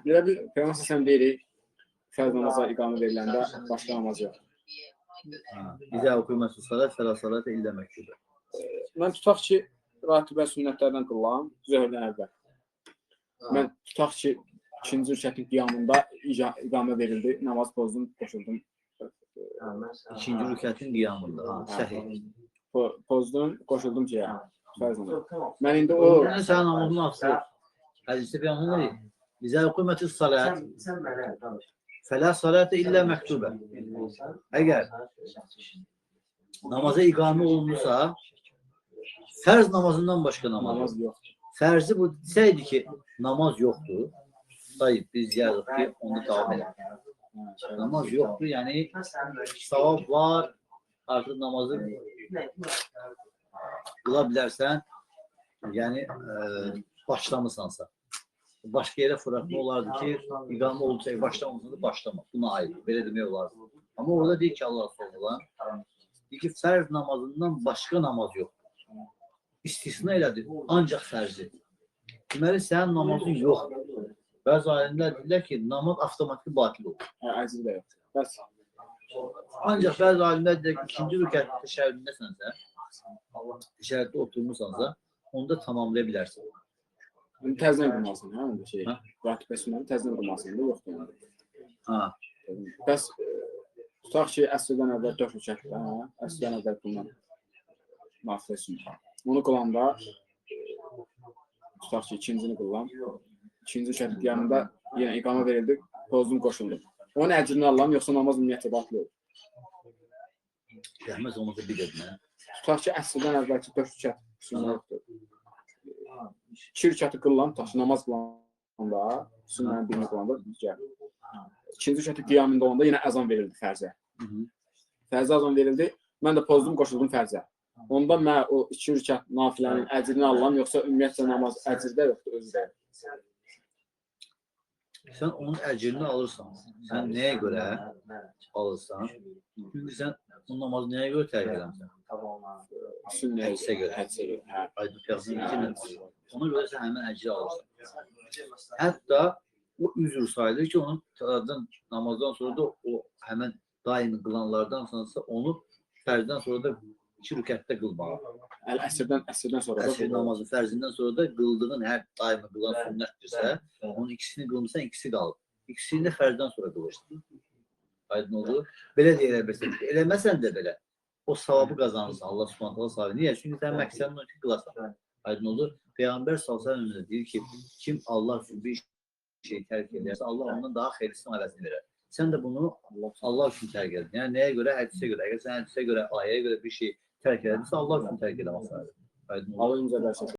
Belə bir Peyğəmbər səsəm deyirik, fərz namaza iqamə veriləndə başqa namaz yox. İzə oxuyması salat, fəla salatə illə məktubə. Mən tutaq ki, ratibə sünnətlərdən qılan zöhrdən əvvəl. Mən tutaq ki, ikinci rükətin qiyamında iqamə verildi, namaz pozdum, qoşuldum. İkinci rükətin qiyamında, səhih. Pozdum, qoşuldum ki, fərz namaz. Mən indi o... Sən namazın afsız. Hədisi Peyğəmbər deyir, İzə oxuyması salat, fəla salatə illə məktubə. Əgər namaza iqamə olunursa, fərz namazından başqa namaz yoxdur. Fərzi bu desəydi ki, namaz yoxdur. Dayı, biz yazıq ki, onu davam edelim. Namaz yoxdur, yəni savab var, artıq namazı qıla bilərsən, yəni başlamısansa. Başqa yerə fırlatma olardı ki, iqamə olursa, başlamamısansa başlama. Buna aid, belə demək olardı. Amma orada deyir ki, Allah sorğulan, deyir ki, fərz namazından başqa namaz yoxdur. İstisna elədir, ancaq fərzi. Deməli, sənin namazın yoxdur. Bəzi alimlər deyirlər ki, namaz avtomatik batil olur. Əziz də yoxdur. Ancaq bəzi alimlər deyirlər ki, ikinci rükət təşəhhüdündəsənsə, təşəhhüddə oturmuşsansa, onda tamamlaya bilərsən. Təzdən qılmasın, hə? Ratibə sünnəni təzdən qılmasın, da yoxdur. Bəs, tutaq ki, əsrdən əvvəl 4 rükətdə, əsrdən əvvəl qılınan nafilə sünnə. Onu qılanda, tutaq ki, ikincini qılınan, ikinci rükətin qiyamında yenə iqamə verildi, pozdum, qoşuldum. Onun əcrini alıram, yoxsa namaz ümumiyyətlə batıl olur? Rəhməz olmasa bir dedin, hə? Tutaq ki, əsrdən əvvəlki 4 rükət sünnə yoxdur. 2 rükəti qılınan, tutaq ki, namaz qılanda, sünnənin birini qılanda, ikinci rükətin qiyamında olanda yenə əzan verildi fərzə. Fərzə əzan verildi, mən də pozdum, qoşuldum fərzə. Onda mən o 2 rükət nafilənin əcrini alıram, yoxsa ümumiyyətlə namaz əcrdə yoxdur, özü də. Sən onun əcrini alırsan. Sən nəyə görə alırsan? Çünki sən onun namazı nəyə görə tərk edəmsən? Hədisə görə. Aydın Peyğəmbər ona görə sən həmən əcri alırsan. Hətta o üzr sayılır ki, onun namazdan sonra da o həmən daimi qılanlardan sonrası onu fərzdən sonra da 2 rükətdə qılmalı. Əsrdən sonra da əsr namazı fərzindən sonra da qıldığın hər daimi qılan sünnətdirsə, onun ikisini qılmışsan, ikisi qalır. İkisini də fərzdən sonra qılırsan. Aydın olur. Belə deyə bilirsən. Eləməsən də belə o savabı qazanırsan. Allah Subhanahu taala. Niyə? Çünki sən məqsədin o ki, qılasan. Aydın olur. Peyğəmbər sallallahu əleyhi və səlləm deyir ki, kim Allah üçün bir şey tərk edərsə, Allah ondan daha xeyirlisini əvəzini verər. Sən də bunu Allah üçün tərk edin. Yəni nəyə görə? Hədisə görə. Əgər sən hədisə görə, ayəyə görə bir şey tərk edərsə, Allah üçün tərk edəməzsən. Aydın olur.